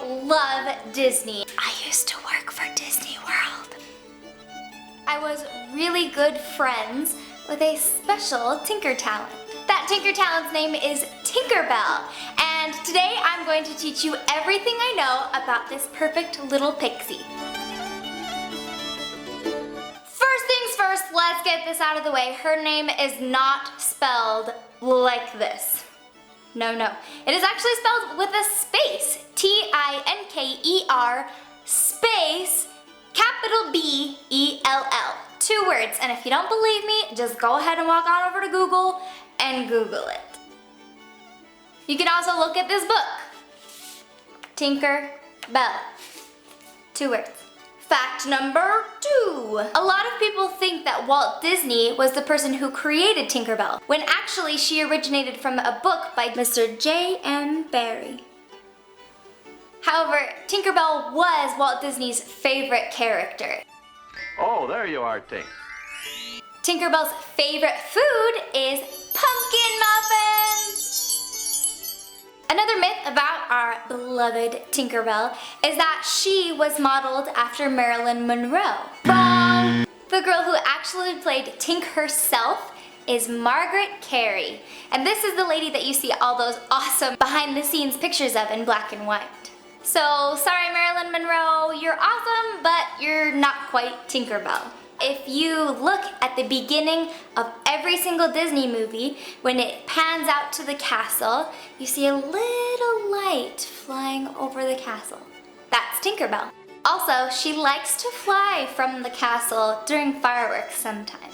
love Disney. I used to work for Disney World. I was really good friends with a special Tinker talent. That Tinker talent's name is Tinkerbell. And today I'm going to teach you everything I know about this perfect little pixie. First things first, let's get this out of the way. Her name is not spelled like this. No. It is actually spelled with a space. T-I-N-K-E-R space capital B-E-L-L. 2 words. And if you don't believe me, just go ahead and walk on over to Google and Google it. You can also look at this book. Tinker Bell. 2 words. Fact number 2. A lot of people think that Walt Disney was the person who created Tinkerbell, when actually she originated from a book by Mr. J.M. Barrie. However, Tinkerbell was Walt Disney's favorite character. Oh, there you are, Tink. Tinkerbell's favorite food is pumpkin muffins! Another myth about our beloved Tinkerbell is that she was modeled after Marilyn Monroe. Wrong! The girl who actually played Tink herself is Margaret Carey. And this is the lady that you see all those awesome behind-the-scenes pictures of in black and white. So, sorry Marilyn Monroe, you're awesome, but you're not quite Tinkerbell. If you look at the beginning of every single Disney movie, when it pans out to the castle, you see a little light flying over the castle. That's Tinkerbell. Also, she likes to fly from the castle during fireworks sometimes.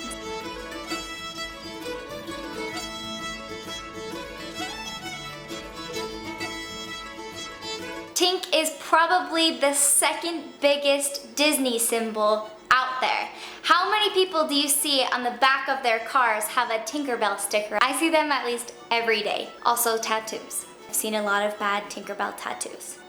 Tink is probably the second biggest Disney symbol out there. How many people do you see on the back of their cars have a Tinkerbell sticker? I see them at least every day. Also tattoos. I've seen a lot of bad Tinkerbell tattoos.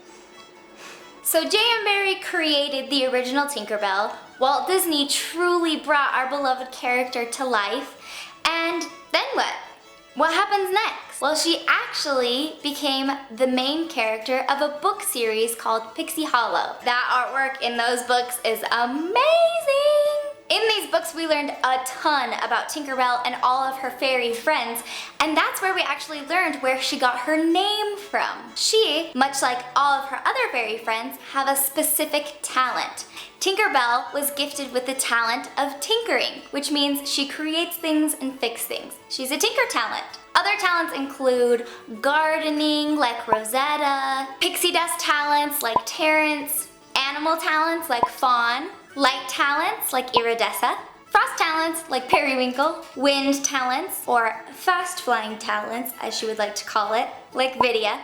So J.M. Barrie created the original Tinkerbell. Walt Disney truly brought our beloved character to life. And then what? What happens next? Well, she actually became the main character of a book series called Pixie Hollow. That artwork in those books is amazing! In these books, we learned a ton about Tinkerbell and all of her fairy friends, and that's where we actually learned where she got her name from. She, much like all of her other fairy friends, have a specific talent. Tinkerbell was gifted with the talent of tinkering, which means she creates things and fixes things. She's a tinker talent. Other talents include gardening, like Rosetta, pixie dust talents, like Terrence, animal talents, like Fawn, light talents, like Iridessa, frost talents, like Periwinkle, wind talents, or fast-flying talents, as she would like to call it, like Vidya,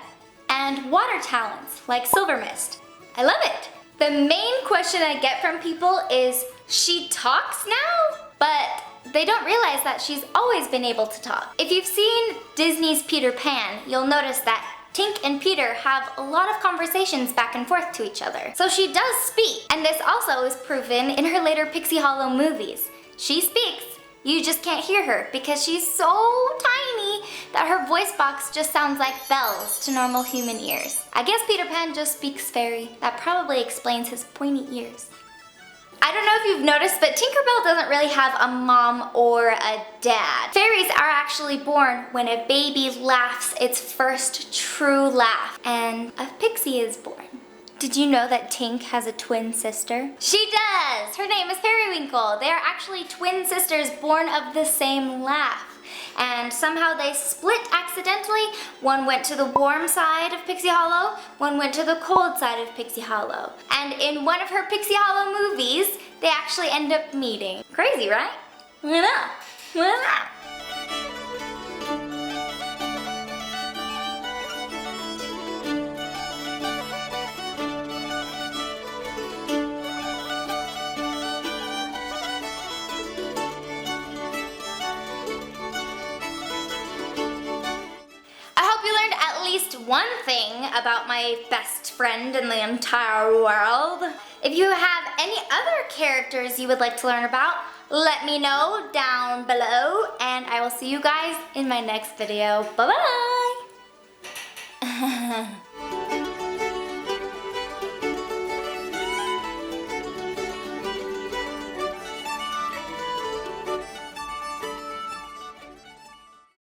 and water talents, like Silvermist. I love it! The main question I get from people is, she talks now? But they don't realize that she's always been able to talk. If you've seen Disney's Peter Pan, you'll notice that Tink and Peter have a lot of conversations back and forth to each other. So she does speak, and this also is proven in her later Pixie Hollow movies. She speaks, you just can't hear her because she's so tiny that her voice box just sounds like bells to normal human ears. I guess Peter Pan just speaks fairy. That probably explains his pointy ears. I don't know if you've noticed, but Tinkerbell doesn't really have a mom or a dad. Fairies are actually born when a baby laughs its first true laugh, and a pixie is born. Did you know that Tink has a twin sister? She does! Her name is Periwinkle. They are actually twin sisters born of the same laugh. And somehow they split accidentally. One went to the warm side of Pixie Hollow, one went to the cold side of Pixie Hollow. And in one of her Pixie Hollow movies, they actually end up meeting. Crazy, right? Why not? Why not? One thing about my best friend in the entire world. If you have any other characters you would like to learn about, let me know down below, and I will see you guys in my next video. Bye-bye!